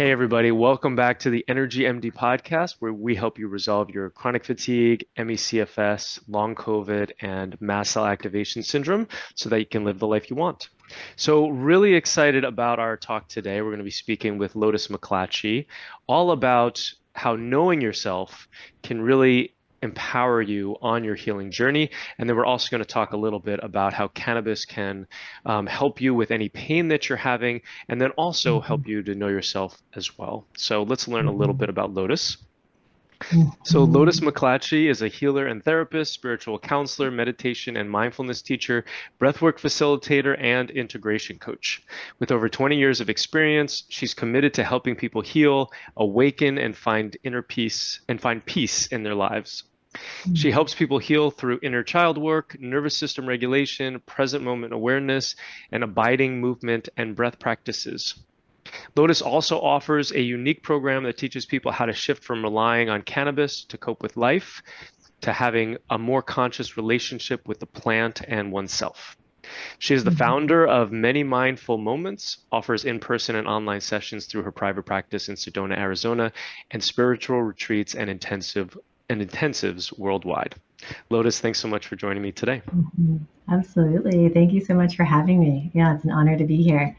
Hey, everybody, welcome back to the Energy MD podcast, where we help you resolve your chronic fatigue, ME/CFS, long COVID, and mast cell activation syndrome so that you can live the life you want. So, really excited about our talk today. We're going to be speaking with Lotus McClatchie, all about how knowing yourself can really empower you on your healing journey. And then we're also going to talk a little bit about how cannabis can help you with any pain that you're having, and then also Mhm, help you to know yourself as well. So let's learn a little mhm, bit about Lotus. So Lotus mhm, McClatchie is a healer and therapist, spiritual counselor, meditation and mindfulness teacher, breathwork facilitator, and integration coach. With over 20 years of experience, she's committed to helping people heal, awaken, and find inner peace and find peace in their lives. She mhm, helps people heal through inner child work, nervous system regulation, present moment awareness, and abiding movement and breath practices. Lotus also offers a unique program that teaches people how to shift from relying on cannabis to cope with life to having a more conscious relationship with the plant and oneself. She is the mhm. founder of Many Mindful Moments, offers in-person and online sessions through her private practice in Sedona, Arizona, and spiritual retreats and intensives worldwide. Lotus, thanks so much for joining me today. Mhm. Absolutely. Thank you so much for having me. Yeah, it's an honor to be here.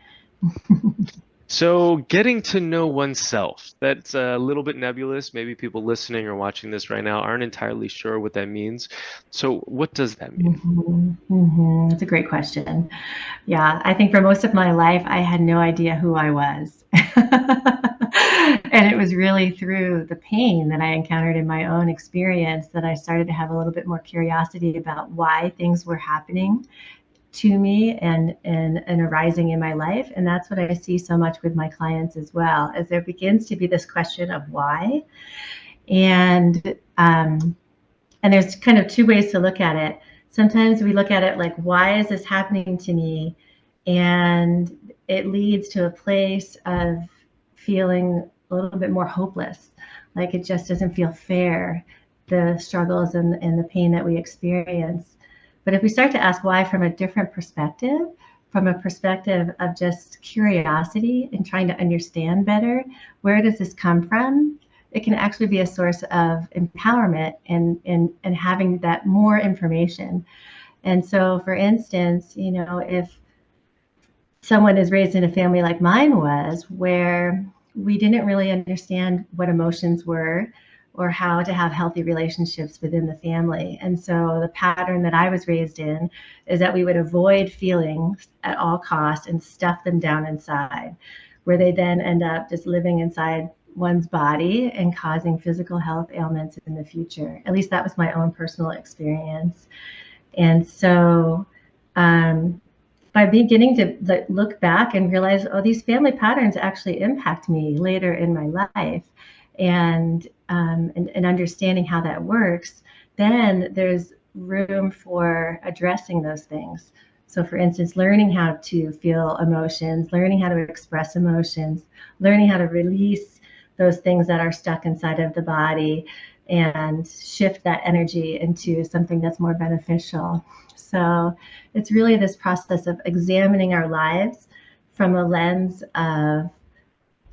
So, getting to know oneself, that's a little bit nebulous. Maybe people listening or watching this right now aren't entirely sure what that means. So, what does that mean? That's a great question. Yeah, I think for most of my life, I had no idea who I was. And it was really through the pain that I encountered in my own experience that I started to have a little bit more curiosity about why things were happening to me and arising in my life. And that's what I see so much with my clients as well, as there begins to be this question of why. And and there's kind of two ways to look at it. Sometimes we look at it like, why is this happening to me? And it leads to a place of feeling a little bit more hopeless, like it just doesn't feel fair, the struggles and the pain that we experience. But if we start to ask why from a different perspective, from a perspective of just curiosity and trying to understand better, where does this come from? It can actually be a source of empowerment and having that more information. And so, for instance, if someone is raised in a family like mine was, where we didn't really understand what emotions were or how to have healthy relationships within the family. And so the pattern that I was raised in is that we would avoid feelings at all costs and stuff them down inside, where they then end up just living inside one's body and causing physical health ailments in the future. At least that was my own personal experience. And so um, by beginning to look back and realize, oh, these family patterns actually impact me later in my life, and understanding how that works, then there's room for addressing those things. So, for instance, learning how to feel emotions, learning how to express emotions, learning how to release those things that are stuck inside of the body and shift that energy into something that's more beneficial. So, it's really this process of examining our lives from a lens of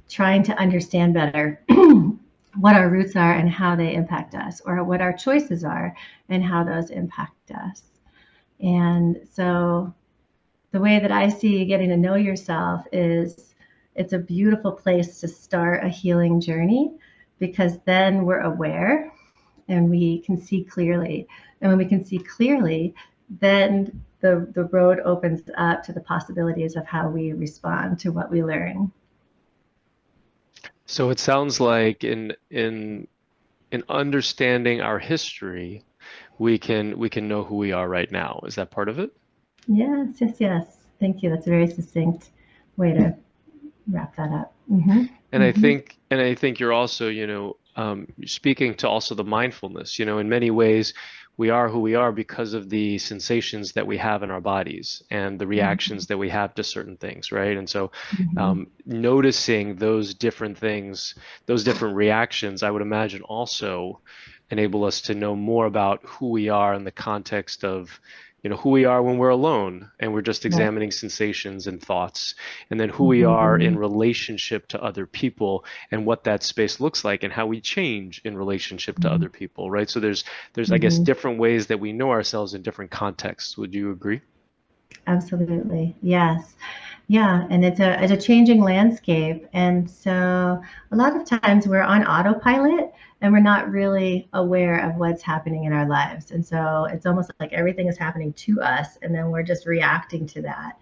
trying to understand better what our roots are and how they impact us, or what our choices are and how those impact us. And so the way that I see getting to know yourself is it's a beautiful place to start a healing journey, because then we're aware and we can see clearly. And when we can see clearly, then the road opens up to the possibilities of how we respond to what we learn. So, it sounds like in understanding our history, we can know who we are right now. Is that part of it? Yes, yes, yes. Thank you. That's a very succinct way to wrap that up. And I think you're also, speaking to also the mindfulness. In many ways, we are who we are because of the sensations that we have in our bodies and the reactions that we have to certain things, right? And so, noticing those different things, those different reactions, I would imagine also enable us to know more about who we are in the context of who we are when we're alone and we're just Right. examining sensations and thoughts, and then who we are in Mhm. relationship to other people and what that space looks like and how we change in relationship to Mhm. other people, right? So there's I guess Mhm. different ways that we know ourselves in different contexts. Would you agree? Absolutely. Yes. Yeah, and it's a changing landscape, and so a lot of times we're on autopilot and we're not really aware of what's happening in our lives. And so it's almost like everything is happening to us and then we're just reacting to that.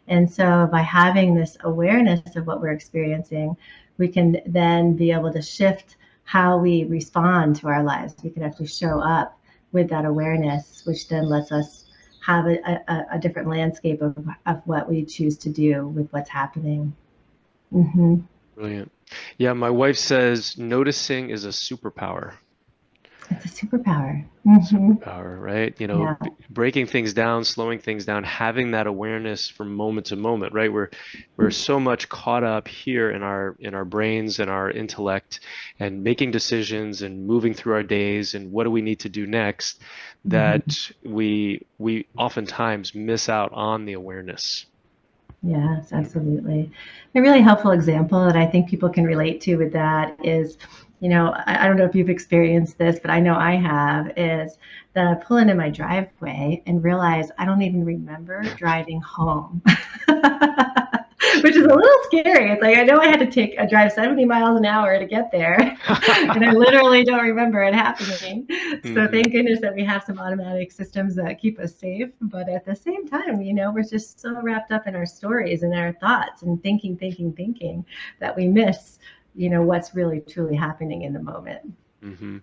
And so by having this awareness of what we're experiencing, we can then be able to shift how we respond to our lives. We can actually show up with that awareness, which then lets us have a different landscape of what we choose to do with what's happening. Hmm. Brilliant. Yeah, my wife says noticing is a superpower. It's a superpower. Hmm. Superpower, right? Yeah. Breaking things down, slowing things down, having that awareness from moment to moment, right? We're so much caught up here in our brains and our intellect and making decisions and moving through our days and what do we need to do next Hmm. that we oftentimes miss out on the awareness. Yes, absolutely. A really helpful example that I think people can relate to with that is, I don't know if you've experienced this, but I know I have, is that I pull into my driveway and realize I don't even remember driving home. Which is a Yeah. little scary. It's like I know I had to drive 70 miles an hour to get there, and I literally don't remember it happening. So Hmm. thank goodness that we have some automatic systems that keep us safe. But at the same time, we're just so wrapped up in our stories and our thoughts and thinking that we miss, what's really truly happening in the moment. Hmm.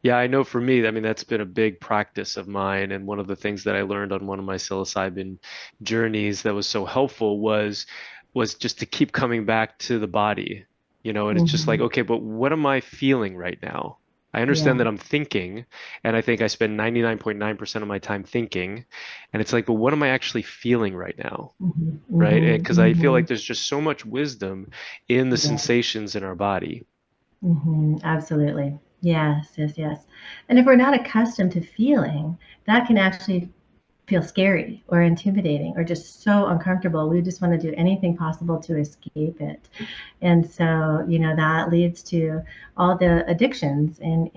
Yeah, I know for me, I mean, that's been a big practice of mine. And one of the things that I learned on one of my psilocybin journeys that was so helpful was just to keep coming back to the body, and it's just like, Hmm. okay, but what am I feeling right now? I understand Yeah. that I'm thinking, and I think I spend 99.9% of my time thinking. And it's like, but what am I actually feeling right now? Hmm. Right? Hmm. Because I feel Hmm. like there's just so much wisdom in the Yeah. sensations in our body. Absolutely. Yes, yes, yes. And if we're not accustomed to feeling, that can actually feel scary or intimidating or just so uncomfortable. We just want to do anything possible to escape it. And so, that leads to all the addictions. And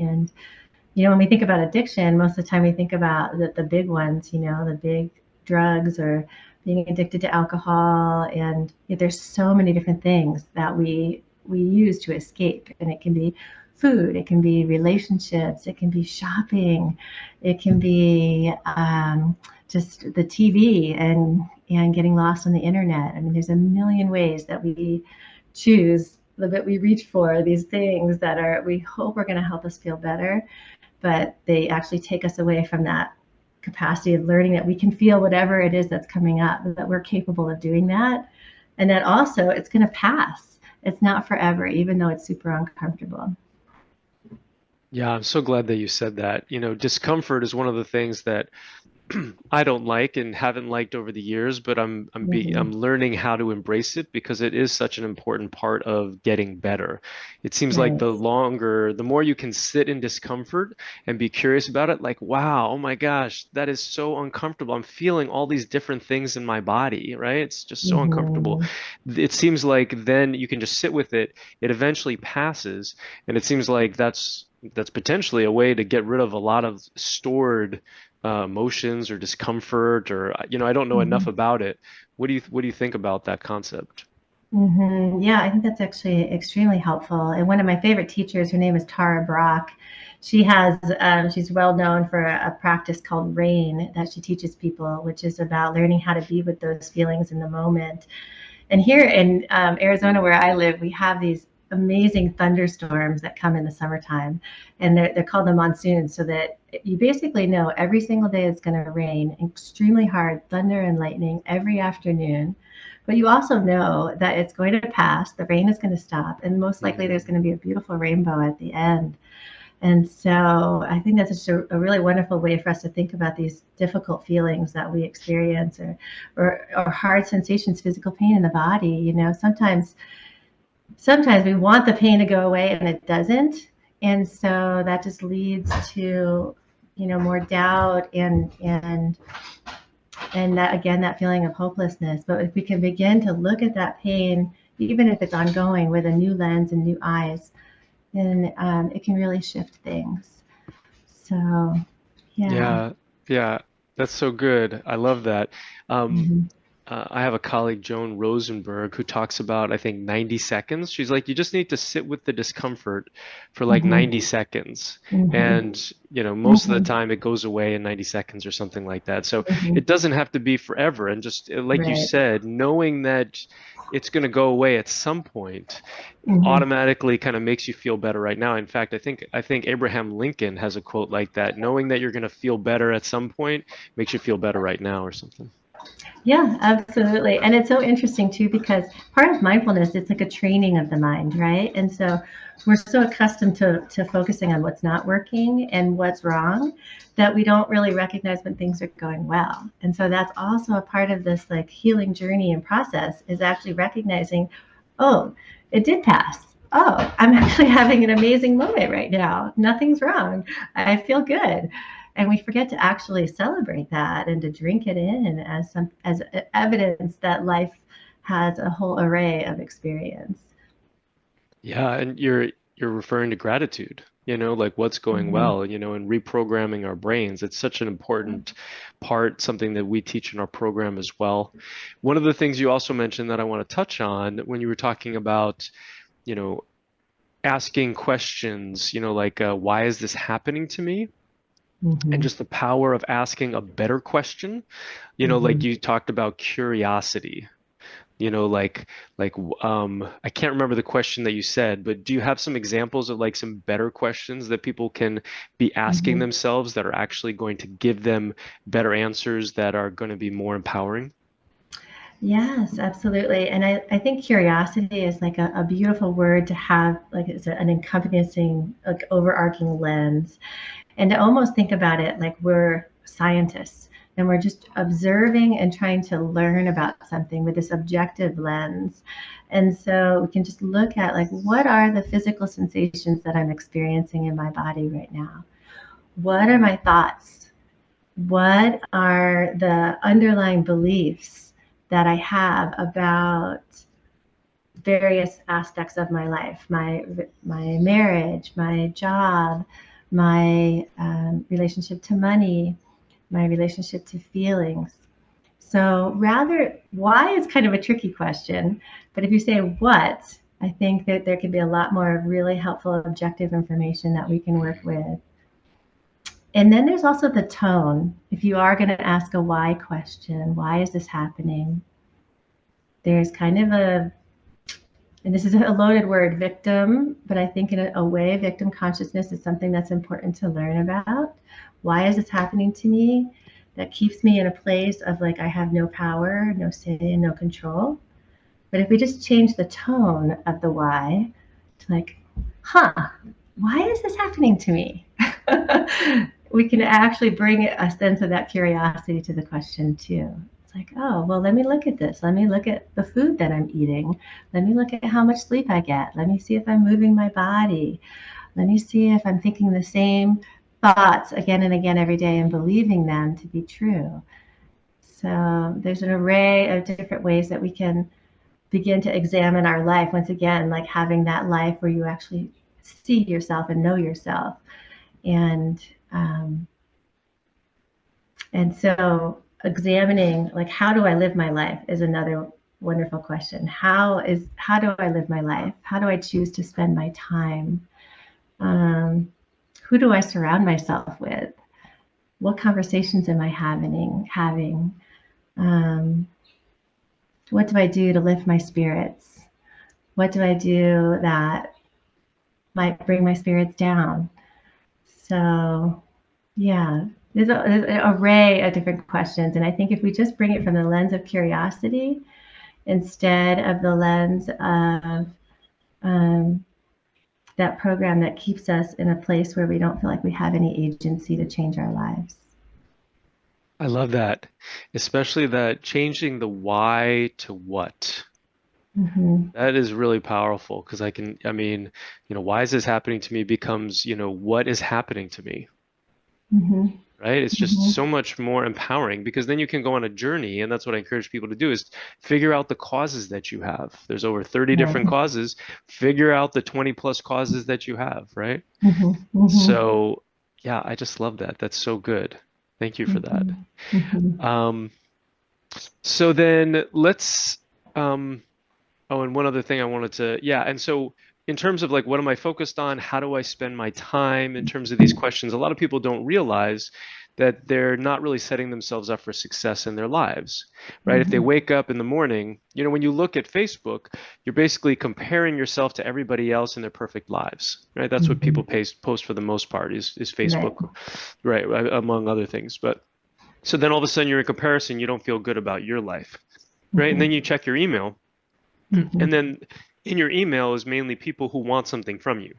when we think about addiction, most of the time we think about the big ones, the big drugs or being addicted to alcohol. And there's so many different things that we use to escape. And it can be food, it can be relationships, it can be shopping, it can be just the TV and getting lost on the internet. I mean, there's a million ways that we choose that we reach for these things that we hope are going to help us feel better, but they actually take us away from that capacity of learning that we can feel whatever it is that's coming up, that we're capable of doing that, and that also it's going to pass. It's not forever, even though it's super uncomfortable. Yeah, I'm so glad that you said that. Discomfort is one of the things that I don't like and haven't liked over the years, but Mm-hmm. I'm learning how to embrace it because it is such an important part of getting better. It seems like Right. the more you can sit in discomfort and be curious about it, like, wow, oh my gosh, that is so uncomfortable. I'm feeling all these different things in my body, right? It's just so uncomfortable. Mm-hmm. It seems like then you can just sit with it. It eventually passes, and it seems like that's potentially a way to get rid of a lot of stored emotions or discomfort or I don't know enough Mm-hmm. about it. What do you think about that concept? Mm-hmm. Yeah, I think that's actually extremely helpful. And one of my favorite teachers, her name is Tara Brock. She's well known for a practice called RAIN that she teaches people, which is about learning how to be with those feelings in the moment. And here in Arizona, where I live, we have these amazing thunderstorms that come in the summertime, and they're called the monsoons. So that you basically know every single day it's going to rain, extremely hard thunder and lightning every afternoon. But you also know that it's going to pass, the rain is going to stop, and most likely Hmm. there's going to be a beautiful rainbow at the end. And so I think that's just a really wonderful way for us to think about these difficult feelings that we experience, or hard sensations, physical pain in the body. Sometimes we want the pain to go away and it doesn't. And so that just leads to, more doubt and that, again, that feeling of hopelessness. But if we can begin to look at that pain, even if it's ongoing, with a new lens and new eyes, then it can really shift things. So, yeah. Yeah, that's so good. I love that. Um, Mm-hmm. I have a colleague, Joan Rosenberg, who talks about, I think, 90 seconds. She's like, you just need to sit with the discomfort for like Mm-hmm. 90 seconds. Mm-hmm. And, most of the Mm-hmm. time it goes away in 90 seconds or something like that. So Mm-hmm. it doesn't have to be forever. And just like you Right. said, knowing that it's going to go away at some point Mm-hmm. automatically kind of makes you feel better right now. In fact, I think Abraham Lincoln has a quote like that, knowing that you're going to feel better at some point makes you feel better right now or something. Yeah, absolutely. And it's so interesting too, because part of mindfulness, it's like a training of the mind, right? And so we're so accustomed to focusing on what's not working and what's wrong that we don't really recognize when things are going well. And so that's also a part of this like healing journey and process, is actually recognizing, oh, it did pass. Oh, I'm actually having an amazing moment right now. Nothing's wrong. I feel good. And we forget to actually celebrate that and to drink it in as evidence that life has a whole array of experience. Yeah, and you're referring to gratitude, like what's going Mm-hmm. well, and reprogramming our brains. It's such an important part, something that we teach in our program as well. One of the things you also mentioned that I want to touch on when you were talking about, you know, asking questions, like why is this happening to me? And Mm-hmm. just the power of asking a better question, like Mm-hmm. you talked about curiosity. I can't remember the question that you said, but do you have some examples of like some better questions that people can be asking Mm-hmm. themselves that are actually going to give them better answers that are going to be more empowering? Yes, absolutely. And I think curiosity is like a beautiful word to have, like it's an encompassing, like overarching lens. And to almost think about it like we're scientists and we're just observing and trying to learn about something with this objective lens. And so we can just look at like, what are the physical sensations that I'm experiencing in my body right now? What are my thoughts? What are the underlying beliefs that I have about various aspects of my life, my marriage, my job, my relationship to money, my relationship to feelings. So rather, why is kind of a tricky question, but if you say what, I think that there could be a lot more really helpful objective information that we can work with. And then there's also the tone. If you are going to ask a why question, why is this happening? There's kind of and this is a loaded word, victim, but I think in a way, victim consciousness is something that's important to learn about. Why is this happening to me? That keeps me in a place of like, I have no power, no say, and no control. But if we just change the tone of the why to like, huh, why is this happening to me? We can actually bring a sense of that curiosity to the question too. It's like, oh, well, let me look at this. Let me look at the food that I'm eating. Let me look at how much sleep I get. Let me see if I'm moving my body. Let me see if I'm thinking the same thoughts again and again every day and believing them to be true. So there's an array of different ways that we can begin to examine our life. Once again, like having that life where you actually see yourself and know yourself. And um, and so examining like, how do I live my life is another wonderful question. How do I live my life? How do I choose to spend my time? Who do I surround myself with? What conversations am I having? Um, what do I do to lift my spirits? What do I do that might bring my spirits down? So, yeah, there's an array of different questions. And I think if we just bring it from the lens of curiosity instead of the lens of um, that program that keeps us in a place where we don't feel like we have any agency to change our lives. I love that, especially that changing the why to what. Mm-hmm. That is really powerful because I mean, why is this happening to me becomes, what is happening to me? right? It's just so much more empowering because then you can go on a journey, and that's what I encourage people to do is figure out the causes that you have. There's over 30 Right. different causes. Figure out the 20 plus causes that you have, right? Mm-hmm. Mm-hmm. So, yeah, I just love that. That's so good. Thank you for that. Mm-hmm. Mm-hmm. Um, so then let's oh, and one other thing I wanted to, yeah, and so in terms of like what am I focused on? How do I spend my time in terms of these questions? A lot of people don't realize that they're not really setting themselves up for success in their lives, right? If they Mm-hmm. wake up in the morning, when you look at Facebook, you're basically comparing yourself to everybody else in their perfect lives, right? That's what people Mm-hmm. post for the most part is Right. Facebook, right? Among other things. But so then all of a sudden you're in comparison, you don't feel good about your life, right? And Mm-hmm. then you check your email Mm-hmm. and then in your email is mainly people who want something from you,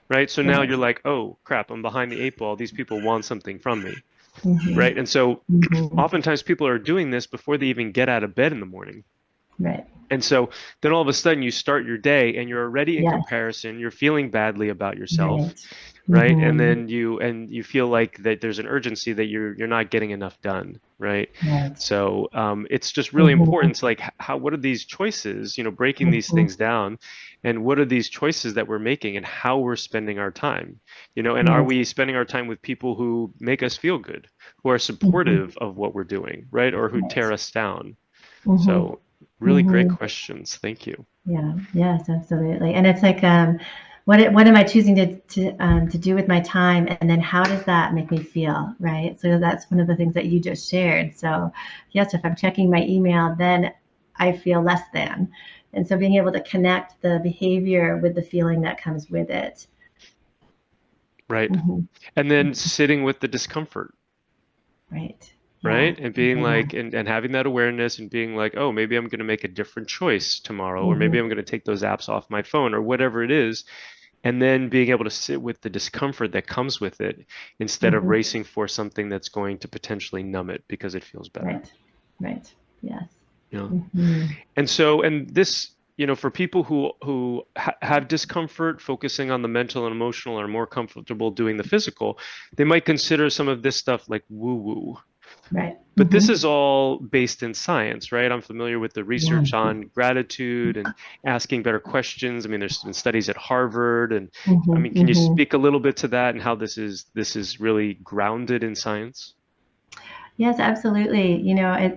right? So now Right. you're like, oh crap, I'm behind the eight ball. These people want something from me, Mm-hmm. right? And so Mm-hmm. oftentimes people are doing this before they even get out of bed in the morning. Right. And so then all of a sudden you start your day and you're already in Yes. comparison, you're feeling badly about yourself, Right. right? And Mm-hmm. then you feel like that there's an urgency that you're not getting enough done, right? Right. So it's just really Mm-hmm. important to like how what are these choices, breaking these Mm-hmm. things down, and what are these choices that we're making and how we're spending our time, and are Yes. we spending our time with people who make us feel good, who are Mm-hmm. supportive of what we're doing, right? Or who tear Right. us down? Mm-hmm. So really great Mm-hmm. questions. Thank you. Yeah. Yes, absolutely. And it's like, what am I choosing to do with my time, and then how does that make me feel, right? So that's one of the things that you just shared. So, yes, if I'm checking my email, then I feel less than, and so being able to connect the behavior with the feeling that comes with it. Right. Hmm. And then sitting with the discomfort, Right. Yeah. right? And being Yeah. like, and having that awareness and being like, oh, maybe I'm going to make a different choice tomorrow, or maybe Hmm. I'm going to take those apps off my phone, or whatever it is. And then being able to sit with the discomfort that comes with it instead of Hmm. racing for something that's going to potentially numb it because it feels better. Right. Right. Yes. You know? Hmm. And so, and this, for people who have discomfort focusing on the mental and emotional, are more comfortable doing the physical, they might consider some of this stuff like woo-woo. Right. But this Hmm. is all based in science, right? I'm familiar with the Yeah. research on gratitude and asking better questions. I mean, there's been studies at Harvard, and I Hmm. mean, can you Hmm. speak a little bit to that and how this is really grounded in science? Yes, absolutely.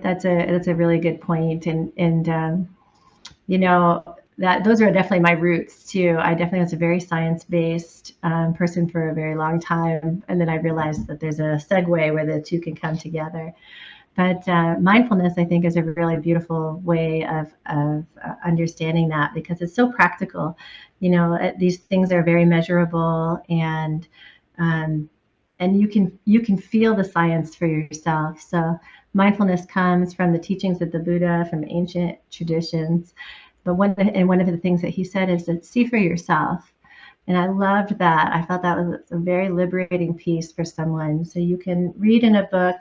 That's a really good point, and you know that those are definitely my roots too. I definitely was a very science-based person for a very long time, and then I realized that there's a segue where the two can come together. But mindfulness, I think, is a really beautiful way of understanding that, because it's so practical. These things are very measurable, um, and you can feel the science for yourself. So mindfulness comes from the teachings of the Buddha, from ancient traditions. But one of the things that he said is that see for yourself. And I loved that. I felt that was a very liberating piece for someone. So you can read in a book,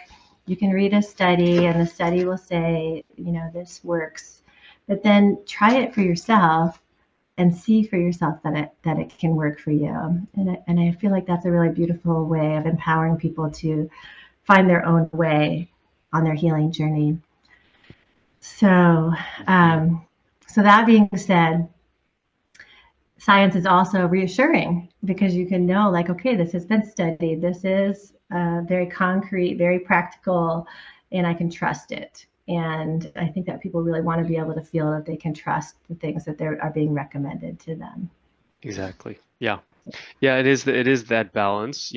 you can read a study, and the study will say, this works. But then try it for yourself and see for yourself that it can work for you. And I feel like that's a really beautiful way of empowering people to find their own way on their healing journey. So, Mhm. so that being said, science is also reassuring, because you can know, like, okay, this has been studied, this is very concrete, very practical, and I can trust it. And I think that people really want to be able to feel that they can trust the things that are being recommended to them. Exactly. Yeah. Yeah, it is that balance,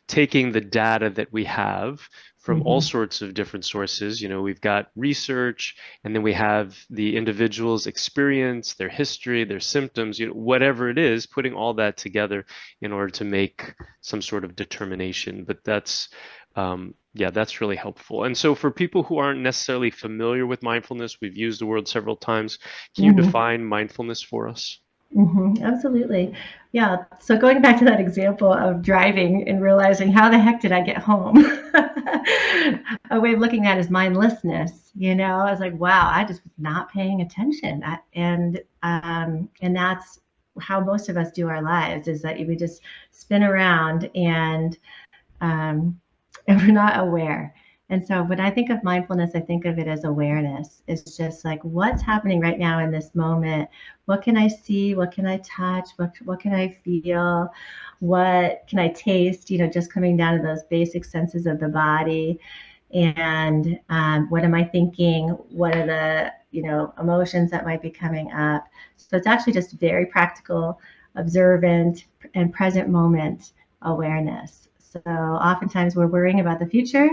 taking the data that we have from all Mm-hmm. sorts of different sources. We've got research, and then we have the individual's experience, their history, their symptoms, whatever it is, putting all that together in order to make some sort of determination. But yeah, that's really helpful. And so for people who aren't necessarily familiar with mindfulness, we've used the word several times. Can you Mm-hmm. define mindfulness for us? Mm-hmm. Absolutely. Yeah. So going back to that example of driving and realizing, how the heck did I get home? A way of looking at it is mindlessness. I was like, wow, I just was not paying attention. And that's how most of us do our lives, is that we just spin around, and and we're not aware. And so when I think of mindfulness, I think of it as awareness. It's just like, what's happening right now in this moment? What can I see? What can I touch? What can I feel? What can I taste? Just coming down to those basic senses of the body. And what am I thinking? What are the emotions that might be coming up? So it's actually just very practical, observant, and present moment awareness. So oftentimes we're worrying about the future,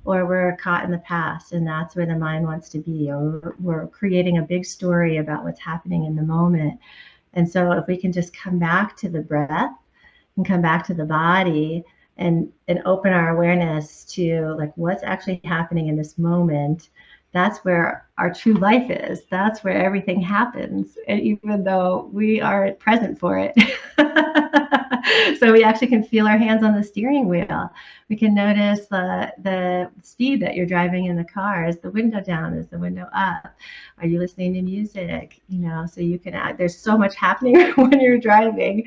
or we're caught in the past, and that's where the mind wants to be, or we're creating a big story about what's happening in the moment. And so if we can just come back to the breath and come back to the body, and open our awareness to like what's actually happening in this moment, that's where our true life is. That's where everything happens, and even though we aren't present for it. So we actually can feel our hands on the steering wheel. We can notice the speed that you're driving in the car. Is the window down? Is the window up? Are you listening to music? So you can there's so much happening when you're driving.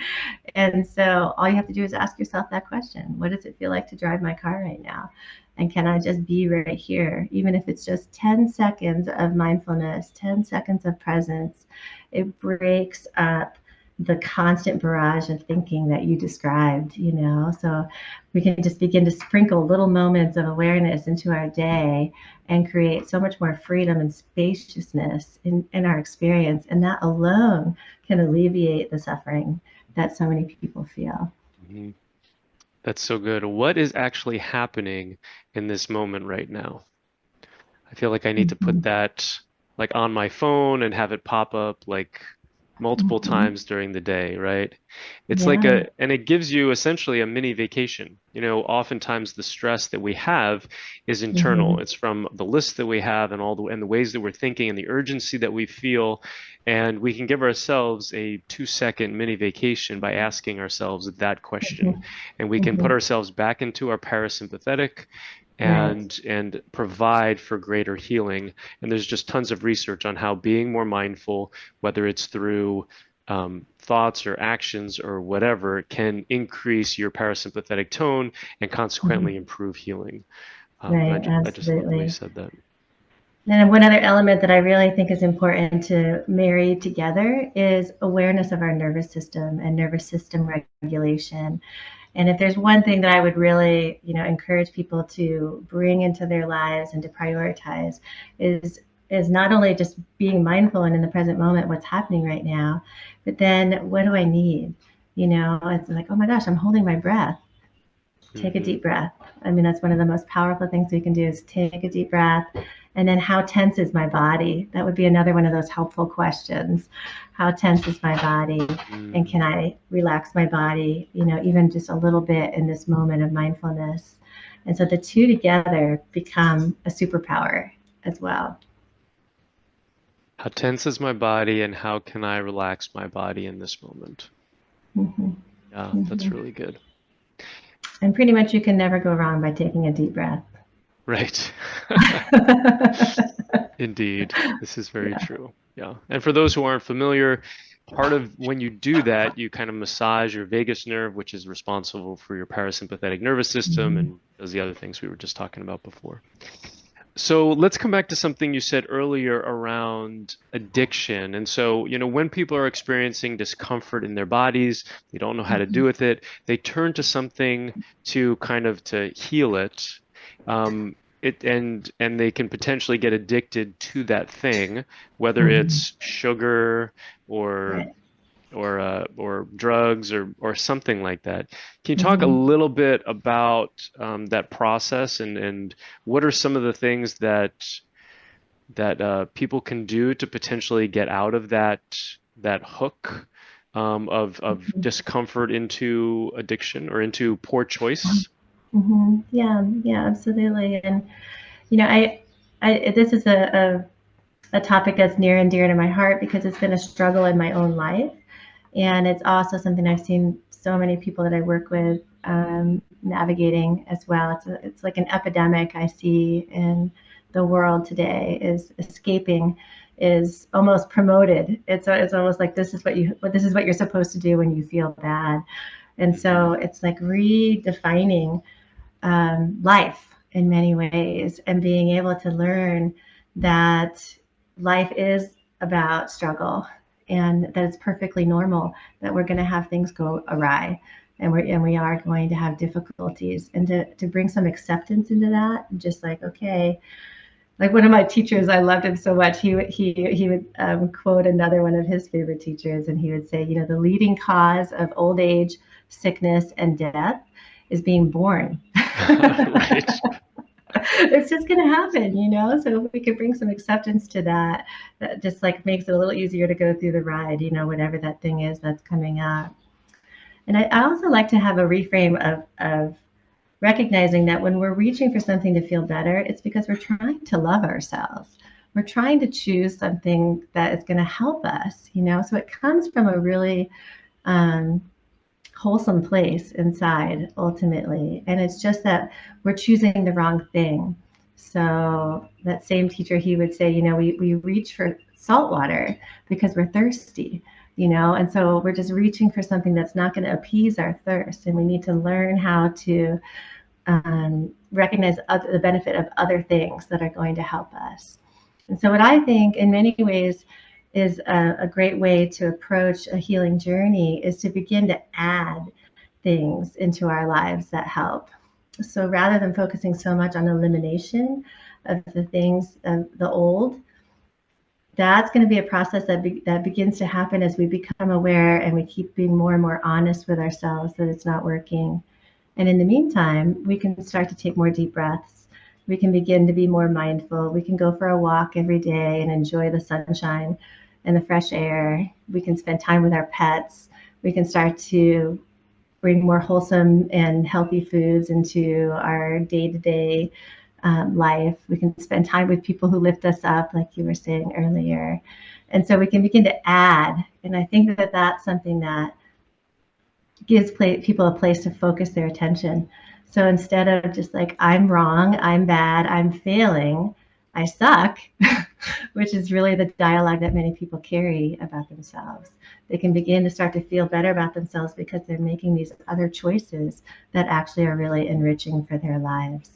And so all you have to do is ask yourself that question. What does it feel like to drive my car right now? And can I just be right here? Even if it's just 10 seconds of mindfulness, 10 seconds of presence, it breaks up the constant barrage of thinking that you described, So we can just begin to sprinkle little moments of awareness into our day and create so much more freedom and spaciousness in our experience. And that alone can alleviate the suffering that so many people feel. Mm-hmm. That's so good. What is actually happening in this moment right now? I feel like I need to put that like on my phone and have it pop up like multiple times during the day, right? It's like and it gives you essentially a mini vacation. Oftentimes the stress that we have is internal. It's from the list that we have and and the ways that we're thinking and the urgency that we feel. And we can give ourselves a 2-second mini vacation by asking ourselves that question. And we can put ourselves back into our parasympathetic and provide for greater healing. And there's just tons of research on how being more mindful, whether it's through thoughts or actions or whatever, can increase your parasympathetic tone and consequently improve healing. Right, I just love the way you said that. And one other element that I really think is important to marry together is awareness of our nervous system and nervous system regulation. And if there's one thing that I would really, encourage people to bring into their lives and to prioritize is not only just being mindful and in the present moment, what's happening right now, but then what do I need? It's like, oh my gosh, I'm holding my breath. Take a deep breath. I mean, that's one of the most powerful things we can do is take a deep breath. And then how tense is my body? That would be another one of those helpful questions. How tense is my body? And can I relax my body, even just a little bit in this moment of mindfulness? And so the two together become a superpower as well. How tense is my body and how can I relax my body in this moment? Yeah, that's really good. And pretty much you can never go wrong by taking a deep breath. Right. Indeed. This is very true. Yeah. And for those who aren't familiar, part of when you do that, you kind of massage your vagus nerve, which is responsible for your parasympathetic nervous system and does the other things we were just talking about before. So let's come back to something you said earlier around addiction. And so, when people are experiencing discomfort in their bodies, they don't know how to do with it, they turn to something to kind of to heal it. And they can potentially get addicted to that thing, whether it's sugar or drugs or something like that. Can you talk a little bit about that process and what are some of the things that people can do to potentially get out of that hook of discomfort into addiction or into poor choice? Yeah, absolutely. And this is a topic that's near and dear to my heart because it's been a struggle in my own life. And it's also something I've seen so many people that I work with navigating as well. It's like an epidemic I see in the world today. Is escaping is almost promoted. It's almost like this is what you're supposed to do when you feel bad. And so it's like redefining life in many ways, and being able to learn that life is about struggle and that it's perfectly normal that we're going to have things go awry, and we are going to have difficulties, and to bring some acceptance into that, just like, okay, like one of my teachers, I loved him so much. He would quote another one of his favorite teachers, and he would say, you know, the leading cause of old age, sickness, and death is being born. Right. It's just going to happen, you know. So if we could bring some acceptance to that, that just like makes it a little easier to go through the ride, you know, whatever that thing is that's coming up. And I also like to have a reframe of recognizing that when we're reaching for something to feel better, it's because we're trying to love ourselves. We're trying to choose something that is going to help us, you know. So it comes from a really wholesome place inside, ultimately. And it's just that we're choosing the wrong thing. So that same teacher, he would say, you know, we reach for salt water because we're thirsty, you know, and so we're just reaching for something that's not going to appease our thirst. And we need to learn how to recognize the benefit of other things that are going to help us. And so what I think in many ways is a great way to approach a healing journey is to begin to add things into our lives that help. So rather than focusing so much on elimination of the things of the old, that's going to be a process that begins to happen as we become aware and we keep being more and more honest with ourselves that it's not working. And in the meantime, we can start to take more deep breaths. We can begin to be more mindful. We can go for a walk every day and enjoy the sunshine and the fresh air. We can spend time with our pets. We can start to bring more wholesome and healthy foods into our day-to-day life. We can spend time with people who lift us up, like you were saying earlier. And so we can begin to add. And I think that that's something that gives people a place to focus their attention. So instead of just like, I'm wrong, I'm bad, I'm failing, I suck, which is really the dialogue that many people carry about themselves, they can begin to start to feel better about themselves because they're making these other choices that actually are really enriching for their lives.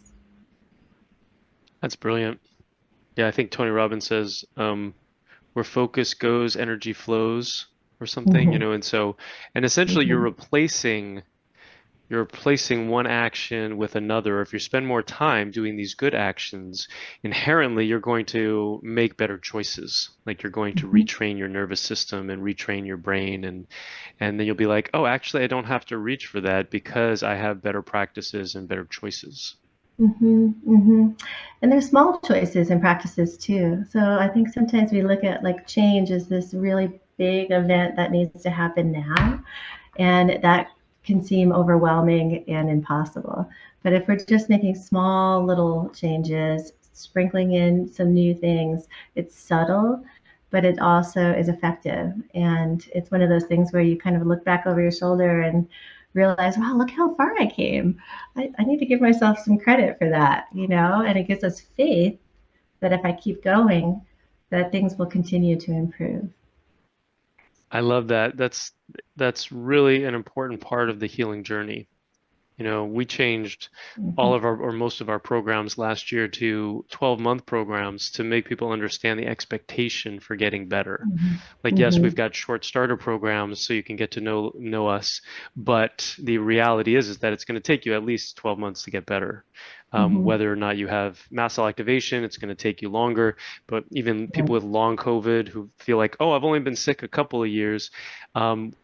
That's brilliant. Yeah, I think Tony Robbins says, where focus goes, energy flows, or something, you Mm-hmm. know, and essentially Mm-hmm. you're replacing one action with another. If you spend more time doing these good actions, inherently you're going to make better choices. Like you're going to Mm-hmm. retrain your nervous system and retrain your brain, and then you'll be like, oh, actually, I don't have to reach for that because I have better practices and better choices. Mm-hmm. Mm-hmm. And there's small choices and practices too. So I think sometimes we look at like change as this really big event that needs to happen now, and that can seem overwhelming and impossible. But if we're just making small little changes, sprinkling in some new things, it's subtle, but it also is effective. And it's one of those things where you kind of look back over your shoulder and realize, wow, look how far I came. I need to give myself some credit for that, you know, and it gives us faith that if I keep going, that things will continue to improve. I love that. That's really an important part of the healing journey. You know, we changed Mm-hmm. all of our or most of our programs last year to 12-month programs to make people understand the expectation for getting better. Like, yes, we've Mm-hmm. got short starter programs so you can get to know us, but the reality is that it's going to take you at least 12 months to get better. Mm-hmm. Whether or not you have mast cell activation, it's going to take you longer. But even Right. people with long COVID who feel like, oh, I've only been sick a couple of years,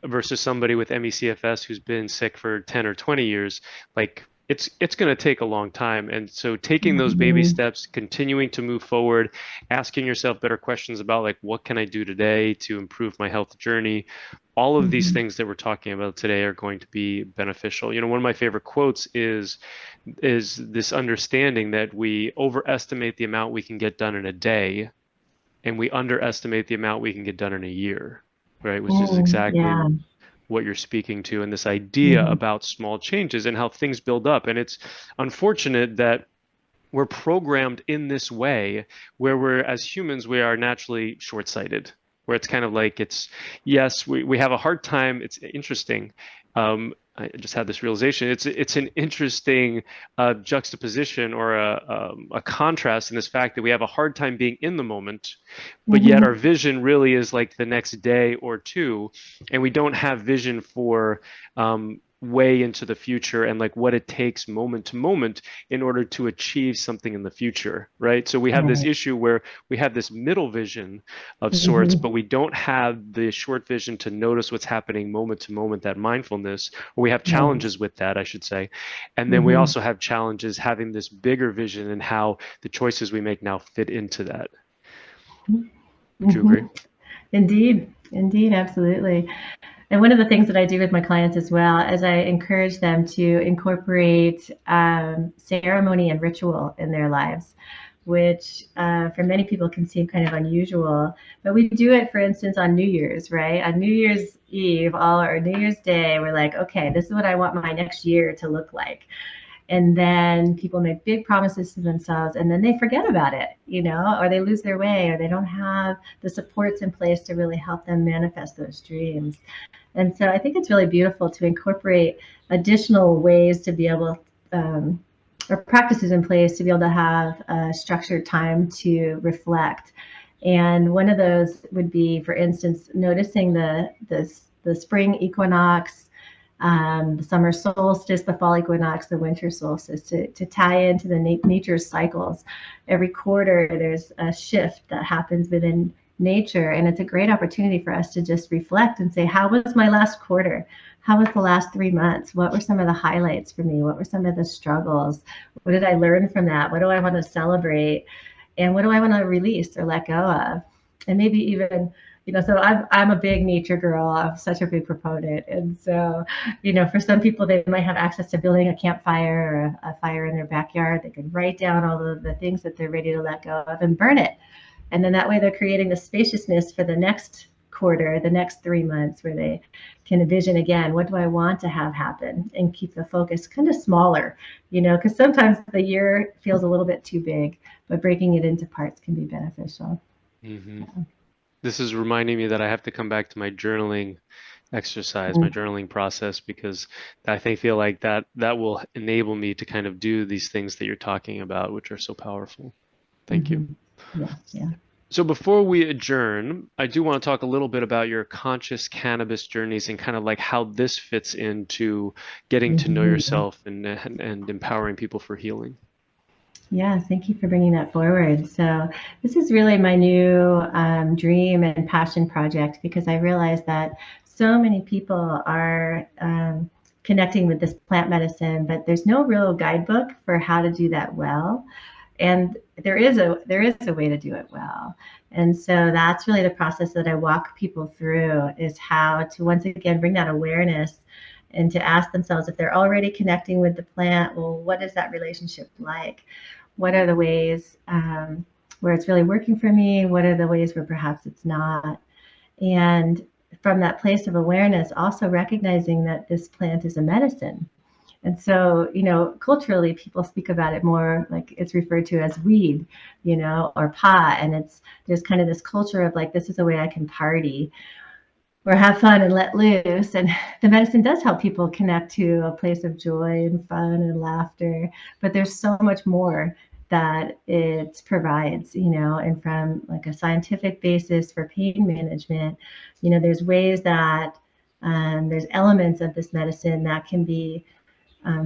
versus somebody with ME/CFS who's been sick for 10 or 20 years, like it's going to take a long time. And so taking those baby Mm-hmm. steps, continuing to move forward, asking yourself better questions about like, what can I do today to improve my health journey? All of these Mm-hmm. things that we're talking about today are going to be beneficial. You know, one of my favorite quotes is this understanding that we overestimate the amount we can get done in a day and we underestimate the amount we can get done in a year, right? Which is exactly Yeah. what you're speaking to, and this idea Mm-hmm. about small changes and how things build up. And it's unfortunate that we're programmed in this way where as humans, we are naturally short-sighted, where it's kind of like yes, we have a hard time. It's interesting. I just had this realization. It's an interesting juxtaposition or a contrast in this fact that we have a hard time being in the moment, but yet our Hmm. vision really is like the next day or two, and we don't have vision for way into the future and like what it takes moment to moment in order to achieve something in the future, right? So we have this Right. issue where we have this middle vision of sorts, Hmm. but we don't have the short vision to notice what's happening moment to moment, that mindfulness, or we have Right. challenges with that, I should say. And then we Hmm. also have challenges having this bigger vision and how the choices we make now fit into that. Would you Hmm. agree? Indeed. Indeed. Absolutely. And one of the things that I do with my clients as well is I encourage them to incorporate ceremony and ritual in their lives, which for many people can seem kind of unusual. But we do it, for instance, on New Year's, right? On New Year's Eve, all or New Year's Day, we're like, okay, this is what I want my next year to look like. And then people make big promises to themselves and then they forget about it, or they lose their way, or they don't have the supports in place to really help them manifest those dreams. And so I think it's really beautiful to incorporate additional ways to be able, or practices in place to be able to have a structured time to reflect. And one of those would be, for instance, noticing the spring equinox, the summer solstice, the fall equinox, the winter solstice, to tie into the nature's cycles. Every quarter, there's a shift that happens within nature, and it's a great opportunity for us to just reflect and say, how was my last quarter? How was the last 3 months? What were some of the highlights for me? What were some of the struggles? What did I learn from that? What do I want to celebrate? And what do I want to release or let go of? And maybe even, so I'm a big nature girl. I'm such a big proponent. And so, for some people, they might have access to building a campfire or a fire in their backyard. They can write down all of the things that they're ready to let go of and burn it. And then that way they're creating the spaciousness for the next quarter, the next 3 months, where they can envision again, what do I want to have happen, and keep the focus kind of smaller, because sometimes the year feels a little bit too big, but breaking it into parts can be beneficial. Hmm. This is reminding me that I have to come back to my journaling exercise, my journaling process, because I think feel like that will enable me to kind of do these things that you're talking about, which are so powerful. Thank you. Mm-hmm. Yeah, yeah. So before we adjourn, I do want to talk a little bit about your conscious cannabis journeys and kind of like how this fits into getting to know Mm-hmm. yourself and empowering people for healing. Yeah, thank you for bringing that forward. So this is really my new dream and passion project, because I realize that so many people are connecting with this plant medicine, but there's no real guidebook for how to do that well. And there is a way to do it well. And so that's really the process that I walk people through, is how to once again bring that awareness and to ask themselves, if they're already connecting with the plant, well, what is that relationship like? What are the ways where it's really working for me? What are the ways where perhaps it's not? And from that place of awareness, also recognizing that this plant is a medicine. And so, culturally, people speak about it more like it's referred to as weed, or pot. And there's kind of this culture of like, this is a way I can party or have fun and let loose. And the medicine does help people connect to a place of joy and fun and laughter. But there's so much more that it provides, and from like a scientific basis for pain management, there's ways that there's elements of this medicine that can be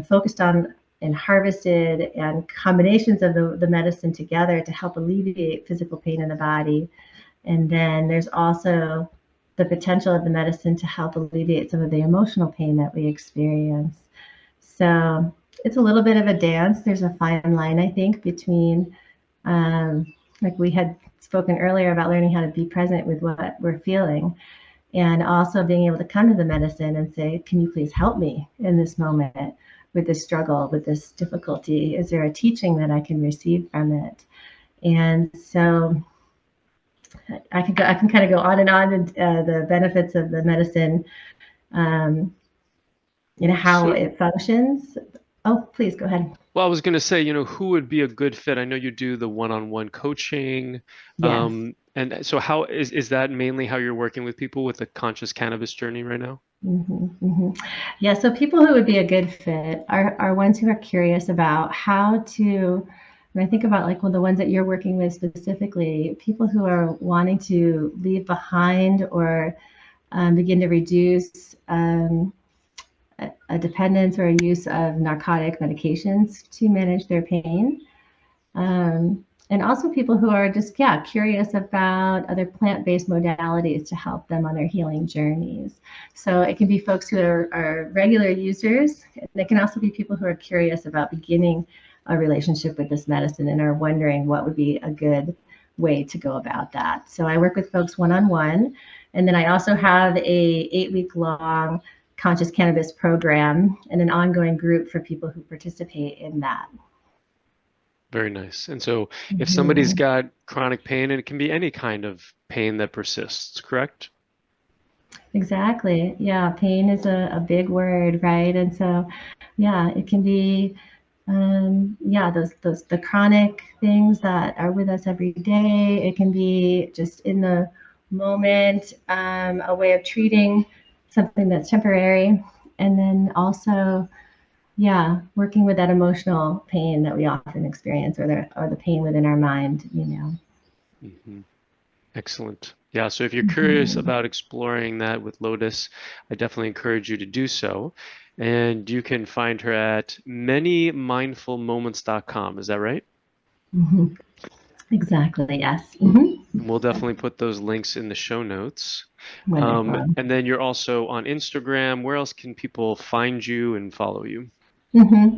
focused on and harvested, and combinations of the medicine together to help alleviate physical pain in the body. And then there's also the potential of the medicine to help alleviate some of the emotional pain that we experience. So it's a little bit of a dance. There's a fine line, I think, between, like we had spoken earlier about learning how to be present with what we're feeling, and also being able to come to the medicine and say, can you please help me in this moment with this struggle, with this difficulty? Is there a teaching that I can receive from it? And so I can kind of go on and on, the benefits of the medicine, um, how So, it functions. Oh, please go ahead. well, I was going to say, who would be a good fit? I know you do the one-on-one coaching. Yes. And so how is that mainly how you're working with people with the conscious cannabis journey right now? Yeah, so people who would be a good fit are ones who are curious about how to, when I think about like the ones that you're working with specifically, people who are wanting to leave behind or begin to reduce a dependence or a use of narcotic medications to manage their pain. And also people who are just, curious about other plant-based modalities to help them on their healing journeys. So it can be folks who are regular users. It can also be people who are curious about beginning a relationship with this medicine and are wondering what would be a good way to go about that. So I work with folks one-on-one, and then I also have a 8-week-long conscious cannabis program and an ongoing group for people who participate in that. Very nice. And so if somebody's got chronic pain, and it can be any kind of pain that persists, correct? Exactly. Yeah, pain is a big word, right? And so, it can be, those the chronic things that are with us every day. It can be just in the moment, a way of treating something that's temporary, and then also, working with that emotional pain that we often experience, or the pain within our mind. Mm-hmm. Excellent. Yeah, so if you're curious about exploring that with Lotus, I definitely encourage you to do so. And you can find her at manymindfulmoments.com. Is that right? Mm-hmm. Exactly. Yes. We'll definitely put those links in the show notes. Wonderful. And then you're also on Instagram. Where else can people find you and follow you?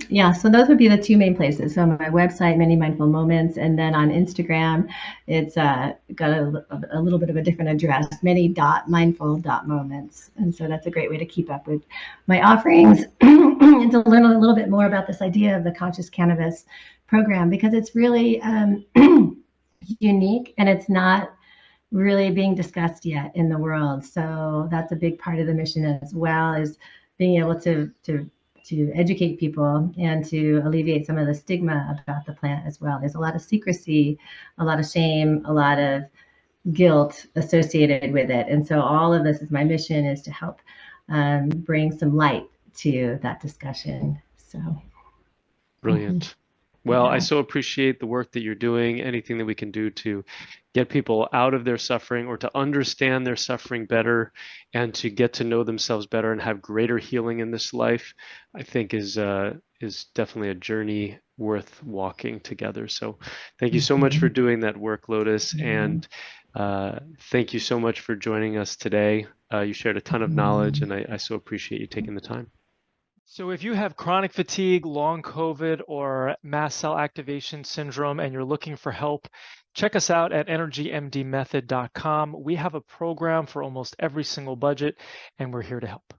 Yeah, so those would be the two main places. So my website, Many Mindful Moments, and then on Instagram, it's got a little bit of a different address, many.mindful.moments. And so that's a great way to keep up with my offerings and to learn a little bit more about this idea of the conscious cannabis program, because it's really unique and it's not really being discussed yet in the world. So that's a big part of the mission as well, is being able to educate people and to alleviate some of the stigma about the plant as well. There's a lot of secrecy, a lot of shame, a lot of guilt associated with it. And so all of this is my mission, is to help bring some light to that discussion. So Brilliant. Well, I so appreciate the work that you're doing, anything that we can do to get people out of their suffering or to understand their suffering better and to get to know themselves better and have greater healing in this life, I think is definitely a journey worth walking together. So thank you so much for doing that work, Lotus, and thank you so much for joining us today. You shared a ton of knowledge, and I so appreciate you taking the time. So if you have chronic fatigue, long COVID, or mast cell activation syndrome, and you're looking for help, check us out at energymdmethod.com. We have a program for almost every single budget, and we're here to help.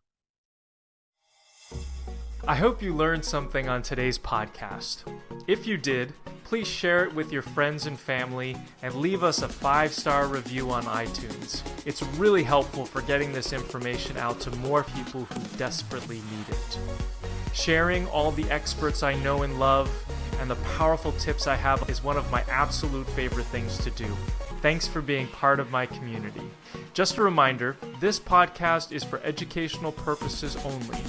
I hope you learned something on today's podcast. If you did, please share it with your friends and family and leave us a 5-star review on iTunes. It's really helpful for getting this information out to more people who desperately need it. Sharing all the experts I know and love and the powerful tips I have is one of my absolute favorite things to do. Thanks for being part of my community. Just a reminder, this podcast is for educational purposes only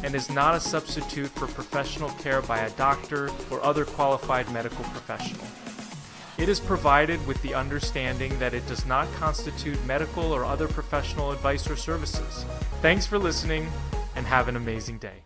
and is not a substitute for professional care by a doctor or other qualified medical professional. It is provided with the understanding that it does not constitute medical or other professional advice or services. Thanks for listening, and have an amazing day.